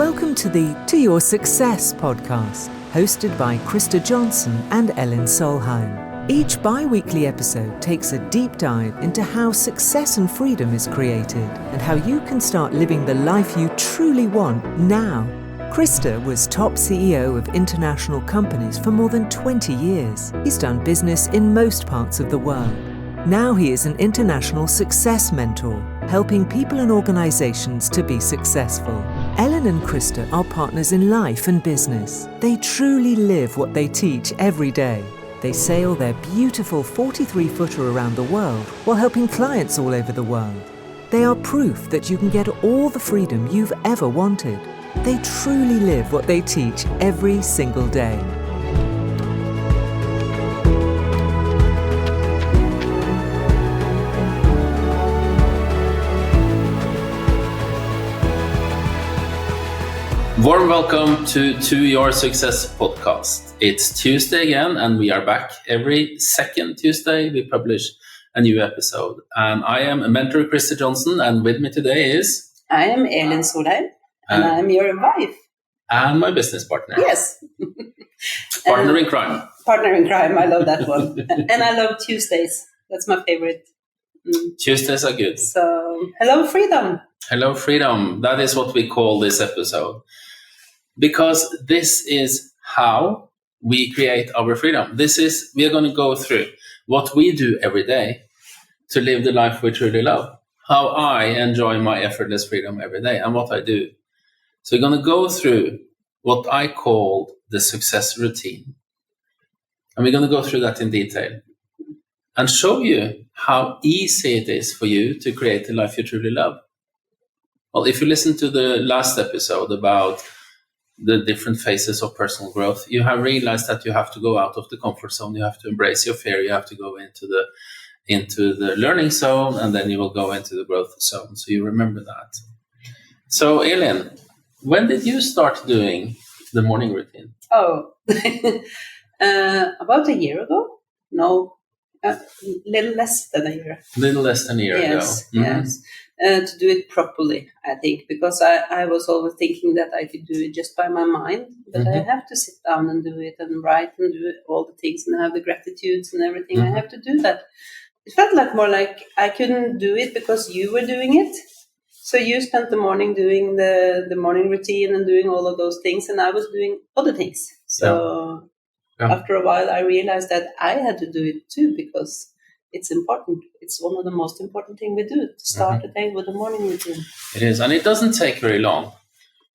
Welcome to the To Your Success podcast, hosted by Krista Johnson and Elin Solheim. Each bi-weekly episode takes a deep dive into how success and freedom is created and how you can start living the life you truly want now. Krista was top CEO of international companies for more than 20 years. He's done business in most parts of the world. Now he is an international success mentor, helping people and organizations to be successful. Elin and Krista are partners in life and business. They truly live what they teach every day. They sail their beautiful 43-footer around the world while helping clients all over the world. They are proof that you can get all the freedom you've ever wanted. They truly live what they teach every single day. Warm welcome to Your Success podcast. It's Tuesday again, and we are back. Every second Tuesday, we publish a new episode. And I am a mentor, Krista Johnson, and with me today is... I am Elin Solheim, and I am your wife. And my business partner. Yes. Partner in crime. Partner in crime, I love that one. And I love Tuesdays. That's my favorite. Tuesdays are good. So, hello, freedom. Hello, freedom. That is what we call this episode. Because this is how we create our freedom. We are going to go through what we do every day to live the life we truly love. How I enjoy my effortless freedom every day and what I do. So we're going to go through what I call the success routine. And we're going to go through that in detail and show you how easy it is for you to create the life you truly love. Well, if you listen to the last episode about the different phases of personal growth, you have realized that you have to go out of the comfort zone. You have to embrace your fear. You have to go into the learning zone, and then you will go into the growth zone. So you remember that. So, Elin, when did you start doing the morning routine? Oh, about a year ago? No, little less than a year. Little less than a year ago. Mm-hmm. Yes. To do it properly, I think, because I was always thinking that I could do it just by my mind, but I have to sit down and do it and write and do all the things and have the gratitudes and everything. I have to do that. It felt more like I couldn't do it because you were doing it. So you spent the morning doing the morning routine and doing all of those things, and I was doing other things. So after a while, I realized that I had to do it too, because it's important. It's one of the most important things we do, to start the day with a morning routine. It is, and it doesn't take very long.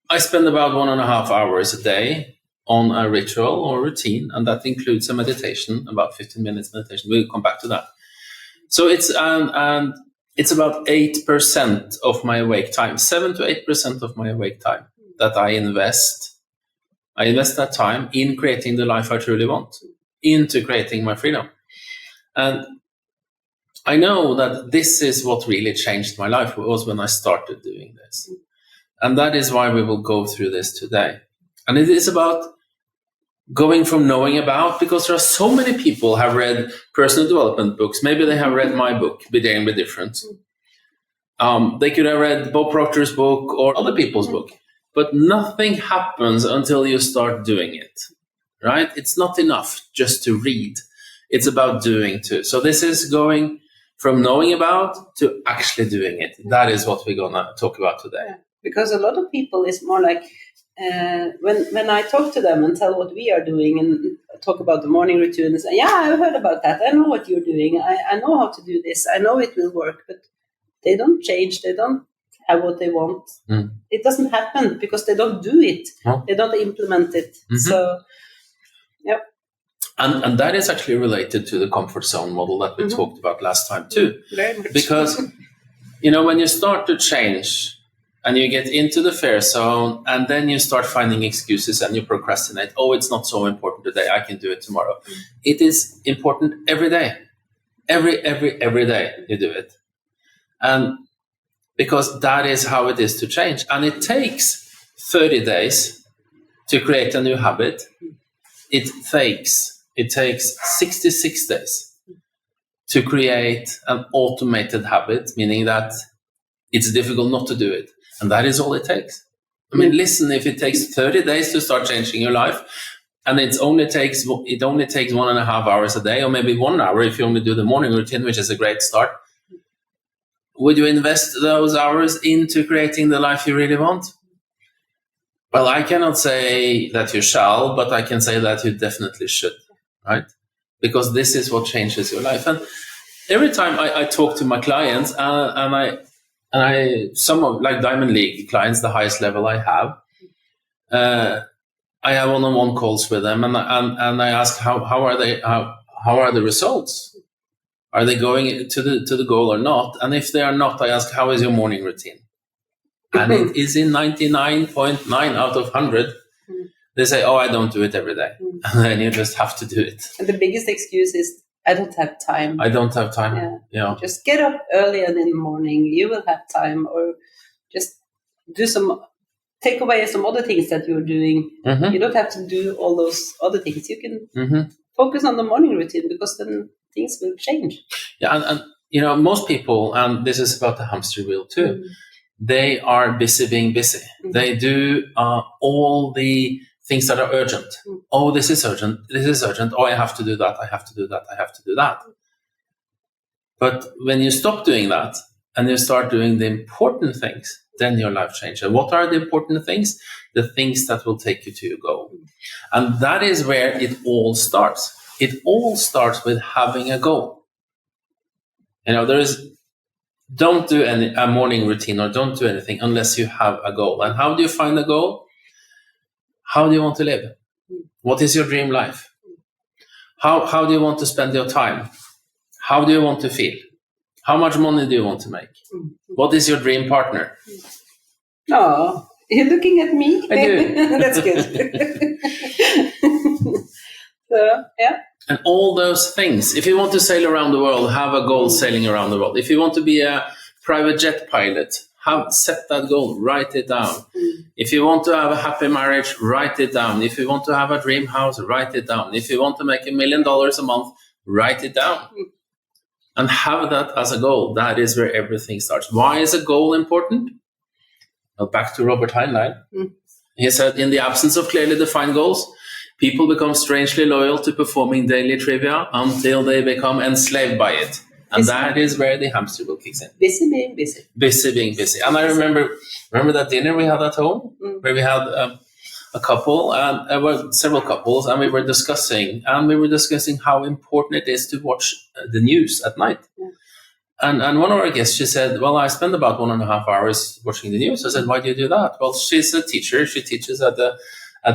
I spend about 1.5 hours a day on a ritual or routine, and that includes a meditation, about 15 minutes meditation. We'll come back to that. So it's about 8% of my awake time, 7 to 8% of my awake time that I invest. I invest that time in creating the life I truly want, into creating my freedom. And I know that this is what really changed my life, was when I started doing this. And that is why we will go through this today. And it is about going from knowing about, because there are so many people have read personal development books. Maybe they have read my book, Be Daring, Be Different. They could have read Bob Proctor's book or other people's book. But nothing happens until you start doing it, right? It's not enough just to read. It's about doing too. So this is going from knowing about to actually doing it. That is what we're going to talk about today. Yeah, because a lot of people is more like, when I talk to them and tell what we are doing and talk about the morning routine, and say, I've heard about that. I know what you're doing. I know how to do this. I know it will work. But they don't change. They don't have what they want. It doesn't happen because they don't do it. They don't implement it. So, yep. And that is actually related to the comfort zone model that we talked about last time too. Very much. Because, when you start to change and you get into the fear zone and then you start finding excuses and you procrastinate, it's not so important today, I can do it tomorrow. It is important every day. Every day you do it. And because that is how it is to change. And it takes 30 days to create a new habit. It takes 66 days to create an automated habit, meaning that it's difficult not to do it. And that is all it takes. I mean, listen, if it takes 30 days to start changing your life, and it only takes 1.5 hours a day, or maybe 1 hour if you only do the morning routine, which is a great start, would you invest those hours into creating the life you really want? Well, I cannot say that you shall, but I can say that you definitely should, right? Because this is what changes your life. And every time I talk to my clients, some of like Diamond League clients, the highest level I have, I have one-on-one calls with them, and I ask how are the results? Are they going to the goal or not? And if they are not, I ask, how is your morning routine? And it is in 99.9 out of 100. They say, oh, I don't do it every day. And then you just have to do it. And the biggest excuse is, I don't have time. I don't have time. Yeah. Just get up early and in the morning. You will have time. Or just take away some other things that you're doing. Mm-hmm. You don't have to do all those other things. You can focus on the morning routine, because then things will change. Yeah, and most people, and this is about the hamster wheel too, they are busy being busy. They do all the things that are urgent. Oh, this is urgent. This is urgent. Oh, I have to do that. I have to do that. I have to do that. But when you stop doing that and you start doing the important things, then your life changes. And what are the important things? The things that will take you to your goal. And that is where it all starts. It all starts with having a goal. Don't do a morning routine, or don't do anything unless you have a goal. And how do you find a goal? How do you want to live? What is your dream life? How do you want to spend your time? How do you want to feel? How much money do you want to make? What is your dream partner? Oh, you're looking at me? I do. That's good. So, yeah. And all those things. If you want to sail around the world, have a goal sailing around the world. If you want to be a private jet pilot, set that goal, write it down. If you want to have a happy marriage, write it down. If you want to have a dream house, write it down. If you want to make $1 million a month, write it down. And have that as a goal. That is where everything starts. Why is a goal important? Well, back to Robert Heinlein. He said, in the absence of clearly defined goals, people become strangely loyal to performing daily trivia until they become enslaved by it. And that is where the hamster wheel kicks in. Busy being busy. Busy being busy. And I remember that dinner we had at home, where we had a couple, and several couples, and we were discussing how important it is to watch the news at night. Yeah. And one of our guests, she said, well, I spend about 1.5 hours watching the news. I said, why do you do that? Well, she's a teacher. She teaches at the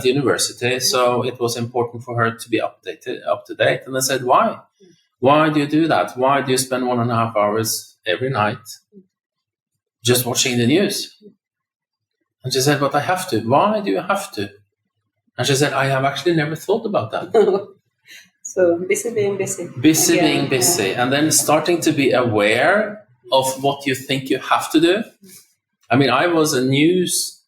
university. So it was important for her to be up to date. And I said, why? Why do you do that? Why do you spend 1.5 hours every night just watching the news? And she said, but I have to. Why do you have to? And she said, I have actually never thought about that. So busy being busy. Busy being busy. Yeah. And then starting to be aware of what you think you have to do. I mean, I was a news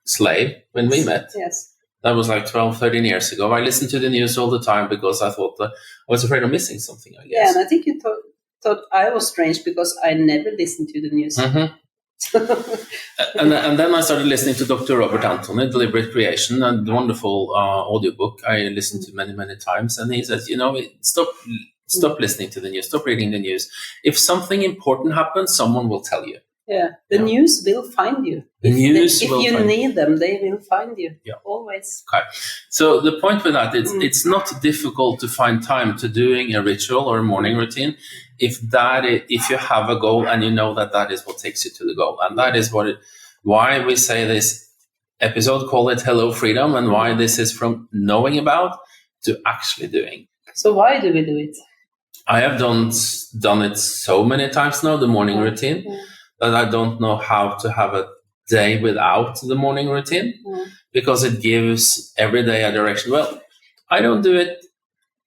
slave when we met. Yes. That was like 12, 13 years ago. I listened to the news all the time because I thought I was afraid of missing something, I guess. Yeah, and I think you thought I was strange because I never listened to the news. Mm-hmm. and then I started listening to Dr. Robert Anthony, Deliberate Creation, a wonderful audiobook I listened to many, many times. And he says, stop listening to the news, stop reading the news. If something important happens, someone will tell you. Yeah, the news will find you. If you need them, they will find you. Yeah. Always. Okay. So the point with that is it's not difficult to find time to doing a ritual or a morning routine if you have a goal and you know that is what takes you to the goal. And that is why we say this episode, call it Hello Freedom, and why this is from knowing about to actually doing. So why do we do it? I have done it so many times now, the morning routine. Yeah. That I don't know how to have a day without the morning routine because it gives every day a direction. Well, I don't do it,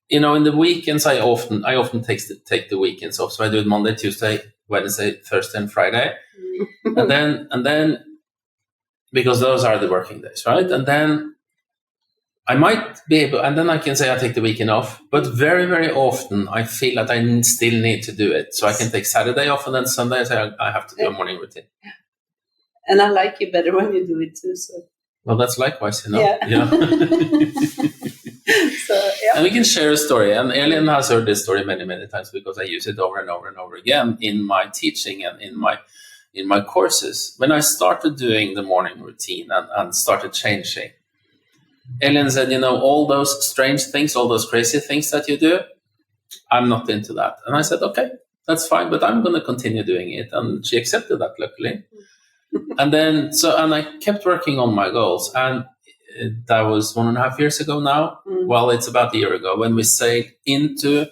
in the weekends. I often take the weekends off. So I do it Monday, Tuesday, Wednesday, Thursday, and Friday, and then because those are the working days, right? And then I might be able, and then I can say I take the weekend off, but very, very often I feel that I still need to do it. So I can take Saturday off, and then Sunday I say I have to do a morning routine. And I like you better when you do it too. So. Well, that's likewise, Yeah. So, And we can share a story. And Elin has heard this story many, many times because I use it over and over and over again in my teaching and in my courses. When I started doing the morning routine and started changing, Elin said, all those strange things, all those crazy things that you do, I'm not into that. And I said, okay, that's fine, but I'm going to continue doing it. And she accepted that, luckily. And then, and I kept working on my goals. And that was 1.5 years ago now. Well, it's about a year ago when we sailed into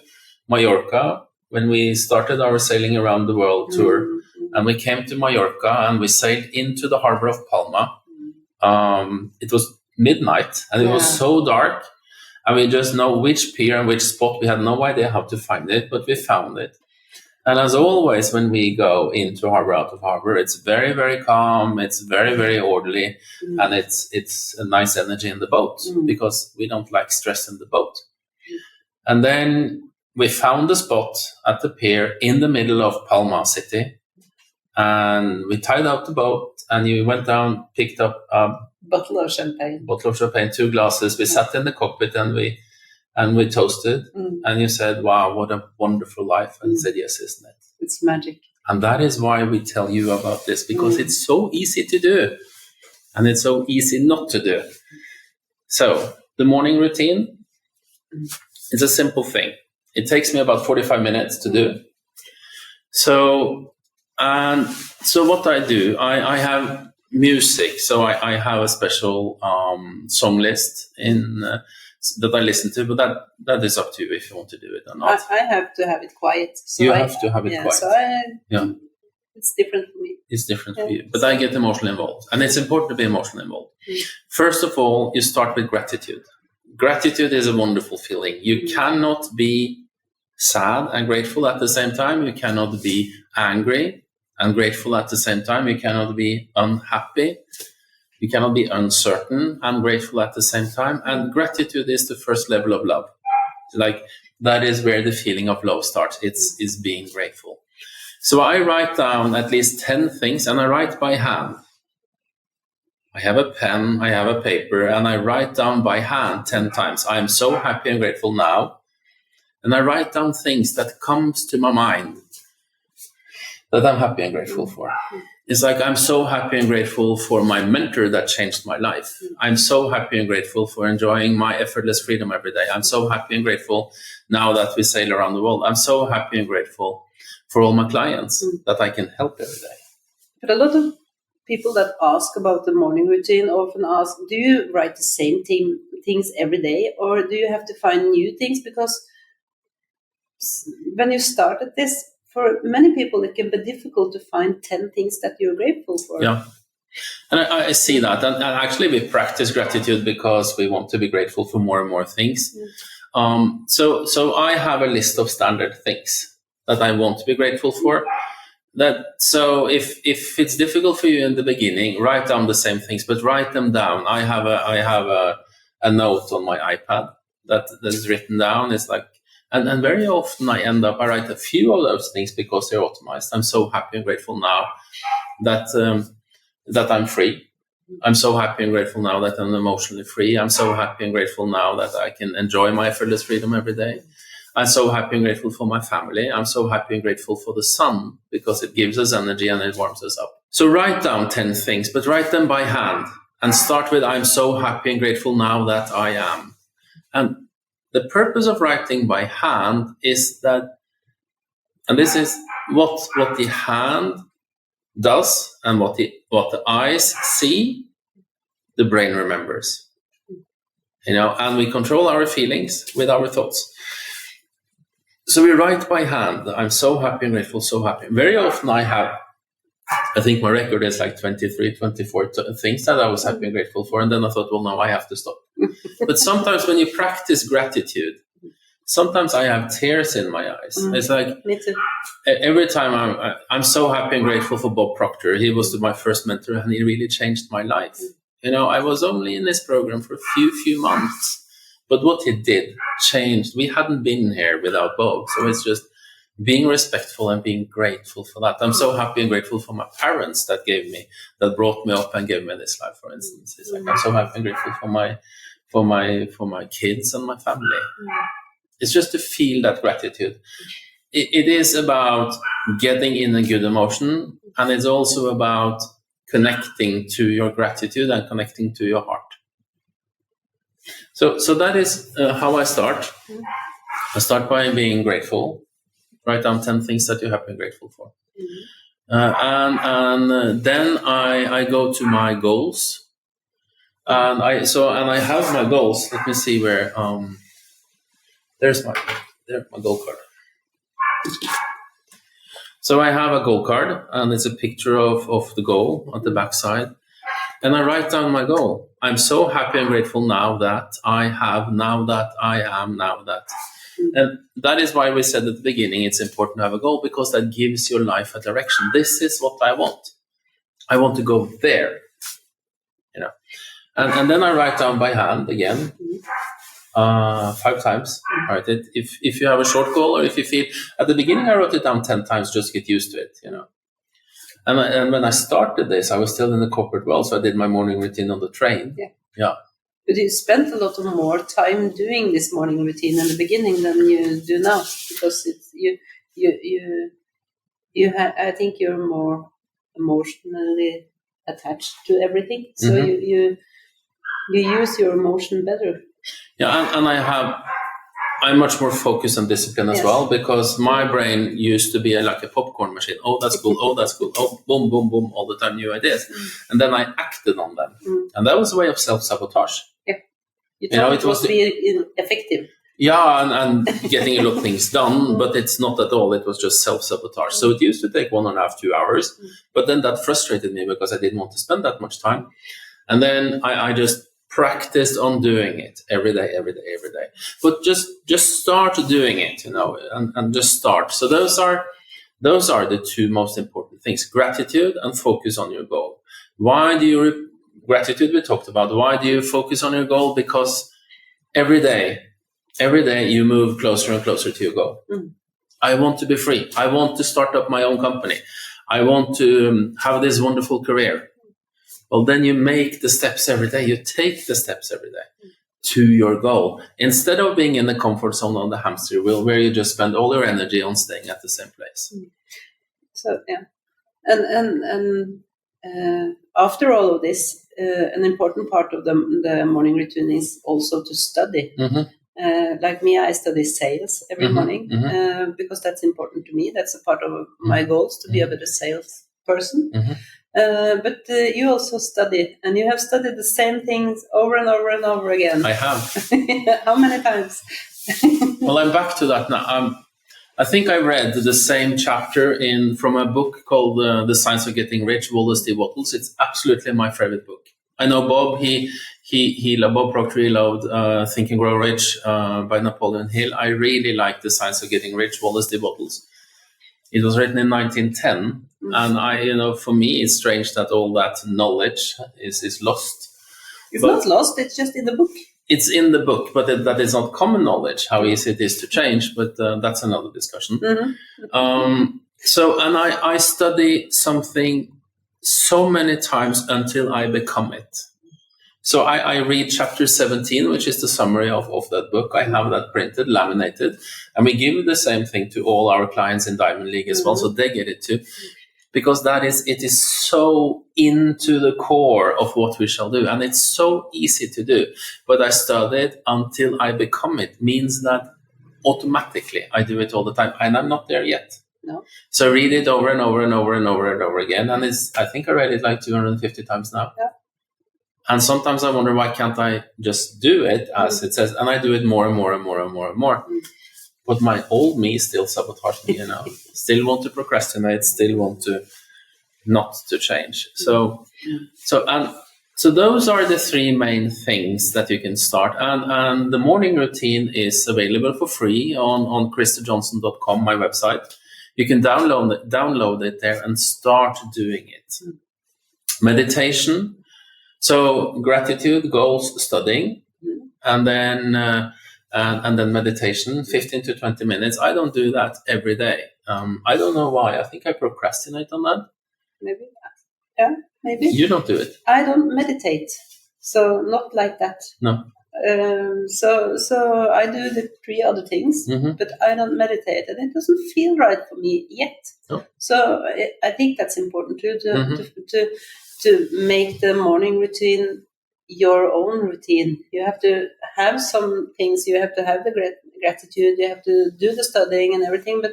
Mallorca, when we started our sailing around the world tour. And we came to Mallorca and we sailed into the harbor of Palma. It was midnight and it was so dark. And we just know which pier and which spot. We had no idea how to find it, but we found it. And as always, when we go into harbor, out of harbor, it's very, very calm. It's very, very orderly. And it's a nice energy in the boat because we don't like stress in the boat. And then we found a spot at the pier in the middle of Palma City. And we tied out the boat and you went down, picked up a bottle of champagne, 2 glasses. We sat in the cockpit and we toasted. And you said, wow, what a wonderful life. And I said, yes, isn't it? It's magic. And that is why we tell you about this, because it's so easy to do and it's so easy not to do. So the morning routine is a simple thing. It takes me about 45 minutes to do. So what I do, I have music. So I have a special song list that I listen to, but that is up to you if you want to do it or not. I have to have it quiet. So you have to have it quiet. So it's different for me. It's different for you. But I get emotionally involved. And it's important to be emotionally involved. First of all, you start with gratitude. Gratitude is a wonderful feeling. You cannot be sad and grateful at the same time. You cannot be angry and grateful at the same time. You cannot be unhappy. You cannot be uncertain and grateful at the same time. And gratitude is the first level of love. Like that is where the feeling of love starts. It's being grateful. So I write down at least 10 things and I write by hand. I have a pen, I have a paper, and I write down by hand 10 times. I am so happy and grateful now. And I write down things that comes to my mind that I'm happy and grateful for. It's like I'm so happy and grateful for my mentor that changed my life. I'm so happy and grateful for enjoying my effortless freedom every day. I'm so happy and grateful now that we sail around the world. I'm so happy and grateful for all my clients that I can help every day. But a lot of people that ask about the morning routine often ask, do you write the same things every day or do you have to find new things? Because when you started this, for many people, it can be difficult to find 10 things that you're grateful for. Yeah. And I see that. And actually, we practice gratitude because we want to be grateful for more and more things. So I have a list of standard things that I want to be grateful for. So if it's difficult for you in the beginning, write down the same things, but write them down. I have a note on my iPad that is written down. It's like, and very often I write a few of those things because they're automized. I'm so happy and grateful now that I'm free. I'm so happy and grateful now that I'm emotionally free. I'm so happy and grateful now that I can enjoy my effortless freedom every day. I'm so happy and grateful for my family. I'm so happy and grateful for the sun because it gives us energy and it warms us up. So write down 10 things, but write them by hand and start with I'm so happy and grateful now that I am. And the purpose of writing by hand is that, and this is what the hand does and what the eyes see, the brain remembers. And we control our feelings with our thoughts. So we write by hand. I'm so happy and grateful, so happy. Very often I think my record is like 23, 24 things that I was happy and grateful for. And then I thought, well, no, I have to stop. But sometimes when you practice gratitude, sometimes I have tears in my eyes. It's like Me too. Every time I'm so happy and grateful for Bob Proctor. He was my first mentor and he really changed my life. I was only in this program for a few months. But what he did changed. We hadn't been here without Bob. So it's just being respectful and being grateful for that. I'm so happy and grateful for my parents that brought me up and gave me this life, for instance. It's like I'm so happy and grateful for my kids and my family. It's just to feel that gratitude. It is about getting in a good emotion, and it's also about connecting to your gratitude and connecting to your heart. So that is how I start. I start by being grateful. Write down 10 things that you're happy and grateful for. And then I go to my goals. And I have my goals. Let me see where there's my goal card. So I have a goal card, and it's a picture of the goal on the back side. And I write down my goal. I'm so happy and grateful now that I have, now that I am, now that. And that is why we said at the beginning it's important to have a goal, because that gives your life a direction. This is what I want. I want to go there. And then I write down by hand again. 5 times. Right. If you have a short goal, or if you feel at the beginning, I wrote it down 10 times just to get used to it, And when I started this, I was still in the corporate world, so I did my morning routine on the train. Yeah. But you spent a lot of more time doing this morning routine in the beginning than you do now, because it's I think you're more emotionally attached to everything, so you use your emotion better. Yeah, and I'm much more focused and disciplined as well, because my brain used to be like a popcorn machine. Oh, that's cool. Oh, that's cool. Oh, boom, boom, boom, all the time, new ideas. And then I acted on them. And that was a way of self-sabotage. Yeah. You thought it was being effective. Yeah, and getting a lot of things done, but it's not at all. It was just self-sabotage. So it used to take 1.5, 2 hours. But then that frustrated me because I didn't want to spend that much time. And then I just practiced on doing it every day. But just start doing it, and just start. So those are the 2 most important things: gratitude and focus on your goal. Why do you gratitude? We talked about. Why do you focus on your goal? Because every day you move closer and closer to your goal. I want to be free. I want to start up my own company. I want to have this wonderful career. Well, then you make the steps every day. You take the steps every day to your goal, instead of being in the comfort zone on the hamster wheel, where you just spend all your energy on staying at the same place. So yeah, and after all of this, an important part of the morning routine is also to study. Like me, I study sales every morning because that's important to me. That's a part of my goals, to be a better sales person. But you also study, and you have studied the same things over and over and over again. I have. How many times? Well, I'm back to that now. I think I read the same chapter from a book called The Science of Getting Rich, Wallace D. Wattles. It's absolutely my favorite book. I know Bob, Bob Proctor, he loved Think and Grow Rich by Napoleon Hill. I really like The Science of Getting Rich, Wallace D. Wattles. It was written in 1910, and for me, it's strange that all that knowledge is lost. It's not lost; it's just in the book. It's in the book, but that is not common knowledge. How easy it is to change, but that's another discussion. And I study something so many times until I become it. So I read chapter 17, which is the summary of that book. I have that printed, laminated, and we give the same thing to all our clients in Diamond League as well, so they get it too. Because it is so into the core of what we shall do, and it's so easy to do. But I studied until I become it, means that automatically I do it all the time, and I'm not there yet. No. So I read it over and over and over and over and over again, and I think I read it like 250 times now. Yeah. And sometimes I wonder, why can't I just do it as it says? And I do it more and more and more and more and more. But my old me still sabotage me, still want to procrastinate, still want to not to change. So those are the 3 main things that you can start. And the morning routine is available for free on christerjohnson.com, my website. You can download it there and start doing it. Meditation. So gratitude, goals, studying, and then and then meditation, 15 to 20 minutes. I don't do that every day. I don't know why. I think I procrastinate on that. Maybe. Yeah, maybe. You don't do it? I don't meditate, so not like that. No. So I do the 3 other things, but I don't meditate, and it doesn't feel right for me yet. Oh. So I think that's important too, to make the morning routine your own routine. You have to have some things. You have to have the gratitude. You have to do the studying and everything, but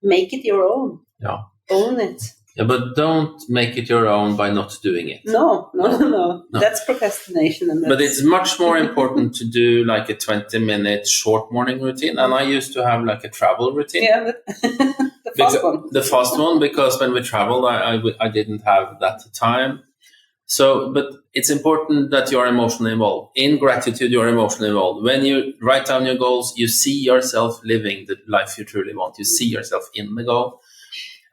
make it your own. Yeah. Own it. Yeah, but don't make it your own by not doing it. No. That's procrastination. But it's much more important to do like a 20-minute short morning routine. And I used to have like a travel routine. Yeah, but the fast one. The fast one, because when we traveled, I didn't have that time. So, but it's important that you're emotionally involved. In gratitude, you're emotionally involved. When you write down your goals, you see yourself living the life you truly want. You see yourself in the goal.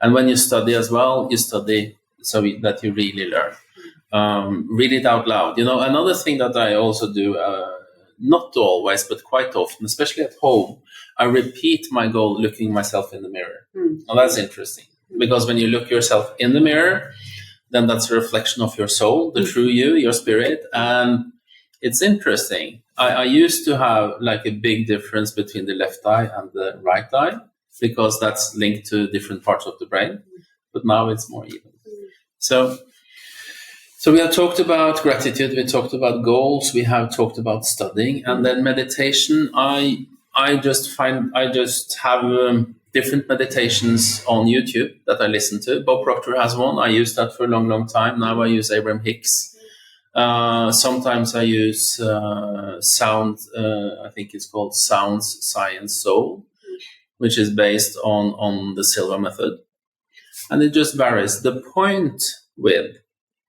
And when you study as well, you study so that you really learn. Read it out loud. Another thing that I also do, not always, but quite often, especially at home, I repeat my goal looking myself in the mirror. Now that's interesting, because when you look yourself in the mirror, then that's a reflection of your soul, the true you, your spirit. And it's interesting. I used to have like a big difference between the left eye and the right eye, because that's linked to different parts of the brain. But now it's more even. So we have talked about gratitude, we talked about goals, we have talked about studying, and then meditation. I just have different meditations on YouTube that I listen to. Bob Proctor has one. I used that for a long, long time. Now I use Abraham Hicks. Sometimes I use sound. I think it's called Sounds, Science, Soul, which is based on the Silva method. And it just varies. The point with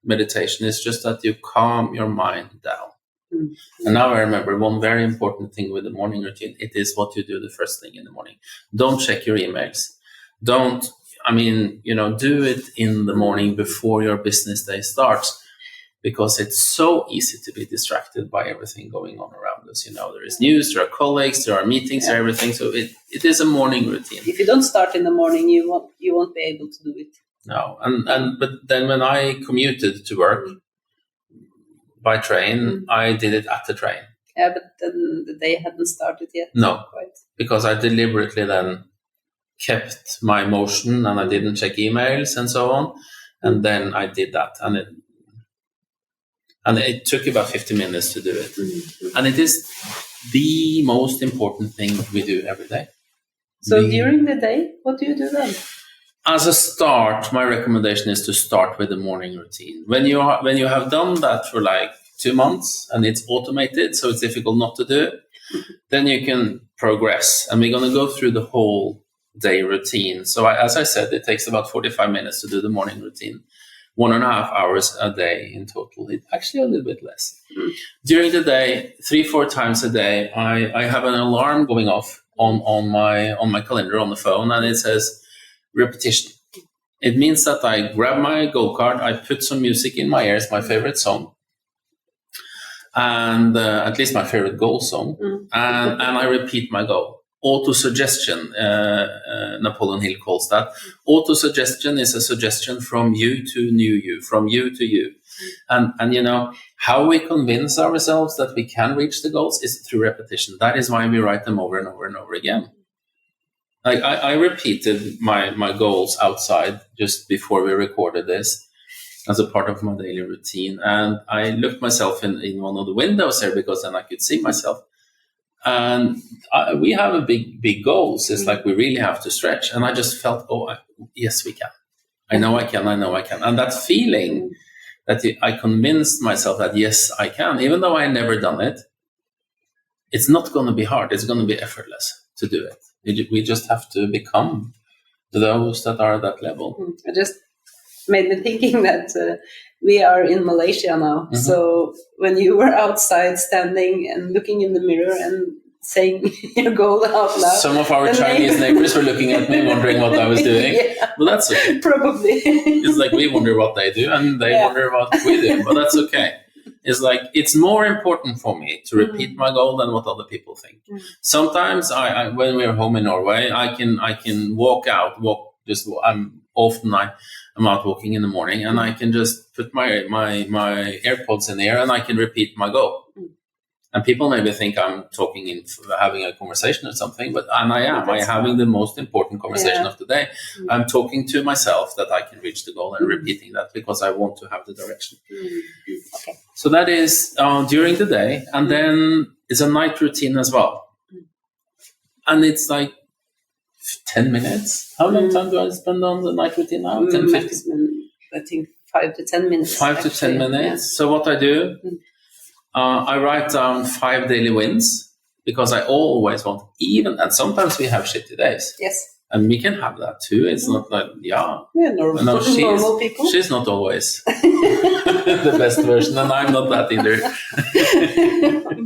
meditation is just that you calm your mind down. And now I remember one very important thing with the morning routine. It is what you do the first thing in the morning. Don't check your emails. Do it in the morning before your business day starts, because it's so easy to be distracted by everything going on around us. There is news, there are colleagues, there are meetings, there are everything. So it is a morning routine. If you don't start in the morning, you won't be able to do it. No, but then when I commuted to work by train, I did it at the train. Yeah, but then the day hadn't started yet. No, because I deliberately then kept my motion and I didn't check emails and so on. And then I did that. And it took about 50 minutes to do it. And it is the most important thing we do every day. So during the day, what do you do then? As a start, my recommendation is to start with the morning routine. When you have done that for like 2 months and it's automated, so it's difficult not to do it, then you can progress. And we're going to go through the whole day routine. So as I said, it takes about 45 minutes to do the morning routine. 1.5 hours a day in total. It's actually a little bit less. During the day, 3-4 times a day, I have an alarm going off on my calendar on the phone, and it says repetition. It means that I grab my goal card, I put some music in my ears, my favorite song, and at least my favorite goal song, and I repeat my goal. Auto-suggestion, Napoleon Hill calls that. Auto-suggestion is a suggestion from you to new you, from you to you. And how we convince ourselves that we can reach the goals is through repetition. That is why we write them over and over and over again. I repeated my goals outside just before we recorded this as a part of my daily routine. And I looked myself in one of the windows there, because then I could see myself. And we have a big goals. It's like we really have to stretch. And I just felt, yes, we can. I know I can. And that feeling that I convinced myself that, yes, I can, even though I never done it, it's not going to be hard. It's going to be effortless to do it. We just have to become those that are at that level. It just made me thinking that we are in Malaysia now. Mm-hmm. So when you were outside standing and looking in the mirror and saying your goal out loud. Some of our Chinese neighbors were looking at me wondering what I was doing. Yeah. Well, that's okay. Probably. It's like we wonder what they do and they wonder what we do, but that's okay. It's like, it's more important for me to repeat my goal than what other people think. Sometimes when we're home in Norway, I can I'm out walking in the morning, and I can just put my AirPods in the ear, and I can repeat my goal. And people maybe think I'm talking having a conversation or something, but I am. I'm having the most important conversation of the day. I'm talking to myself that I can reach the goal and repeating that because I want to have the direction. Okay. So that is during the day, and then it's a night routine as well. And it's like 10 minutes. How long time do I spend on the night routine now? 10, 15? Maximum, I think 5 to 10 minutes. 5 to 10 minutes. Yeah. So what I do, I write down 5 daily wins, because I always want, and sometimes we have shitty days. Yes. And we can have that too. It's not like, we're normal people. She's not always the best version, and I'm not that either.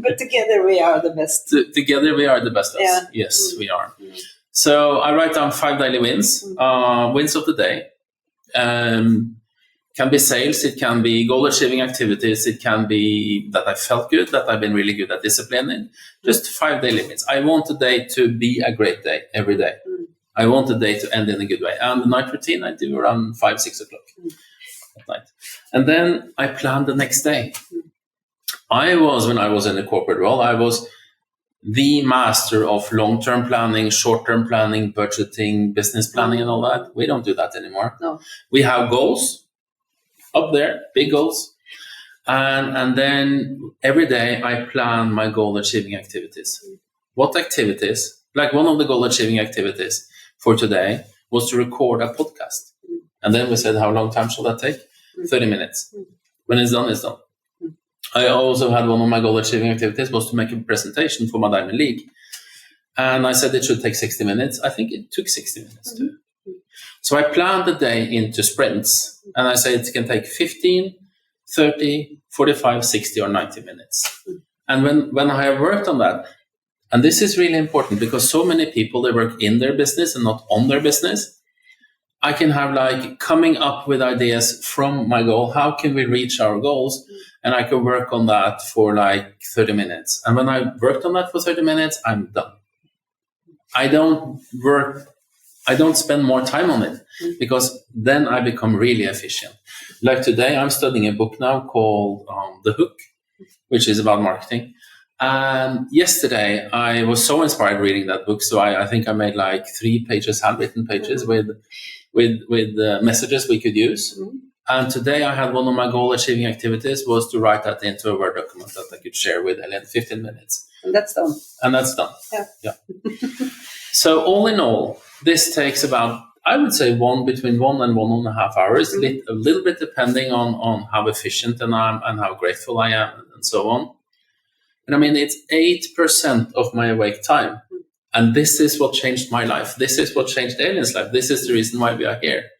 But together we are the best. Together we are the best. Yeah. Yes, we are. So I write down 5 daily wins, wins of the day. Can be sales, it can be goal-achieving activities, it can be that I felt good, that I've been really good at disciplining. Just 5 daily wins. I want the day to be a great day every day. I want the day to end in a good way. And the night routine I do around 5, 6 o'clock at night. And then I plan the next day. When I was in a corporate role, I was the master of long-term planning, short-term planning, budgeting, business planning, and all that. We don't do that anymore. No. We have goals up there, big goals. And then every day I plan my goal-achieving activities. What activities? Like one of the goal-achieving activities for today was to record a podcast. And then we said, how long time shall that take? 30 minutes. When it's done, it's done. I also had one of my goal-achieving activities was to make a presentation for my Diamond League. And I said it should take 60 minutes. I think it took 60 minutes too. So I planned the day into sprints. And I said it can take 15, 30, 45, 60, or 90 minutes. And when I have worked on that, and this is really important because so many people, they work in their business and not on their business. I can have like coming up with ideas from my goal. How can we reach our goals? And I can work on that for like 30 minutes. And when I worked on that for 30 minutes, I'm done. I don't spend more time on it because then I become really efficient. Like today, I'm studying a book now called The Hook, which is about marketing. And yesterday, I was so inspired reading that book. So I think I made like 3 pages, handwritten pages with messages we could use. And today I had one of my goal-achieving activities was to write that into a Word document that I could share with Elin in 15 minutes. And that's done. Yeah. So all in all, this takes about, I would say, between 1 and 1.5 hours, a little bit depending on how efficient I am and how grateful I am and so on. And I mean, it's 8% of my awake time. And this is what changed my life. This is what changed Elin's life. This is the reason why we are here.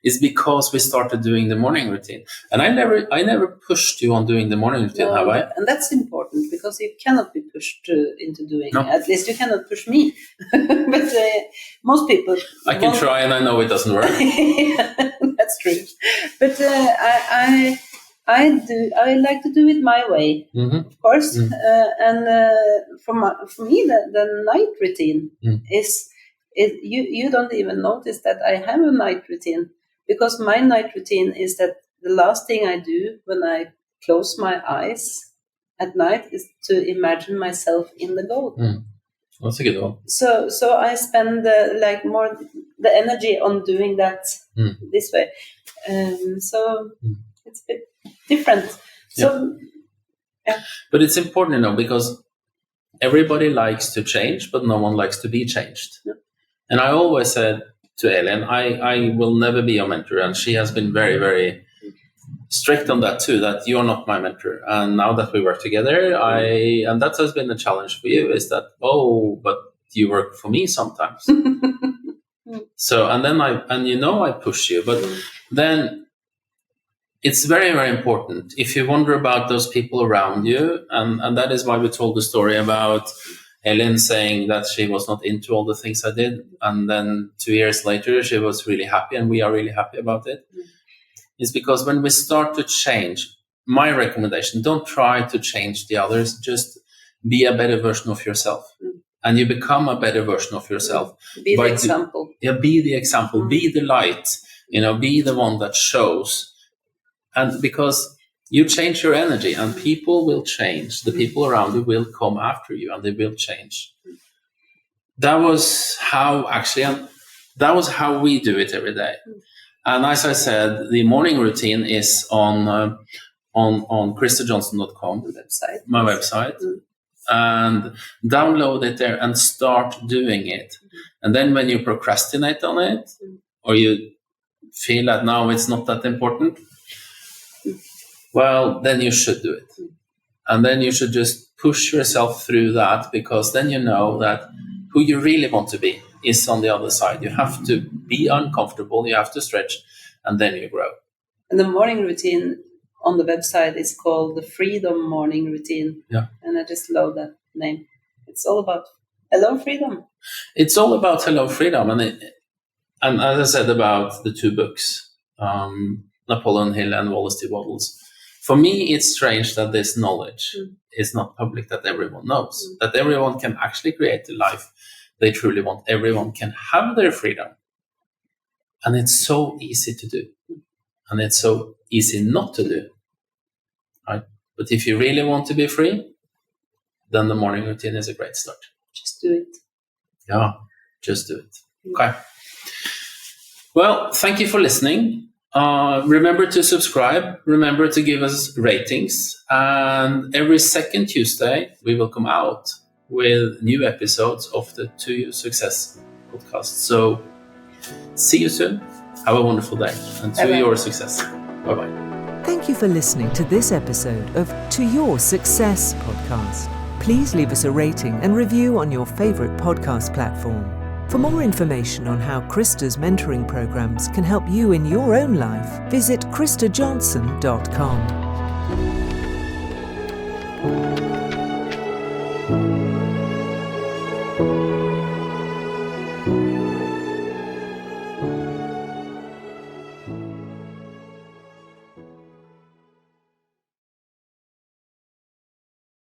It's because we started doing the morning routine. And I never pushed you on doing the morning routine, have I? And that's important because you cannot be pushed into doing it. At least you cannot push me. But most people... I can try and I know it doesn't work. That's true. But I like to do it my way, of course. And for me, the night routine is you don't even notice that I have a night routine, because my night routine is that the last thing I do when I close my eyes at night is to imagine myself in the goal. That's a good one. So I spend more the energy on doing that this way. So it's a bit different. So yeah. But it's important, because everybody likes to change, but no one likes to be changed. Yeah. And I always said to Elin, I will never be your mentor. And she has been very, very strict on that too, that you're not my mentor. And now that we work together, and that has been a challenge for you, is that, but you work for me sometimes. So, and then I push you, but then it's very, very important. If you wonder about those people around you, and that is why we told the story about Elin saying that she was not into all the things I did. And then 2 years later, she was really happy, and we are really happy about it. It's because when we start to change, my recommendation, don't try to change the others, just be a better version of yourself. And you become a better version of yourself. Be the example. Be the example, be the light, be the one that shows. And because you change your energy and people will change, the people around you will come after you and they will change. That was how we do it every day. And as I said, the morning routine is on kristajohnson.com, my website. And download it there and start doing it. And then when you procrastinate on it, or you feel that now it's not that important, well, then you should do it. And then you should just push yourself through that, because then you know that who you really want to be is on the other side. You have to be uncomfortable, you have to stretch, and then you grow. And the morning routine on the website is called the Freedom Morning Routine. Yeah. And I just love that name. It's all about hello freedom. It's all about hello freedom. And as I said about the two books, Napoleon Hill and Wallace T. Wattles, for me it's strange that this knowledge is not public, that everyone knows, that everyone can actually create the life they truly want. Everyone can have their freedom. And it's so easy to do. And it's so easy not to do, right? But if you really want to be free, then the morning routine is a great start. Just do it. Yeah, just do it. Okay. Well, thank you for listening. Remember to subscribe. Remember to give us ratings. And every second Tuesday, we will come out with new episodes of the To Your Success podcast. So see you soon. Have a wonderful day, and to your success. Bye-bye. Thank you for listening to this episode of To Your Success podcast. Please leave us a rating and review on your favorite podcast platform. For more information on how Krista's mentoring programs can help you in your own life, visit kristajohnson.com.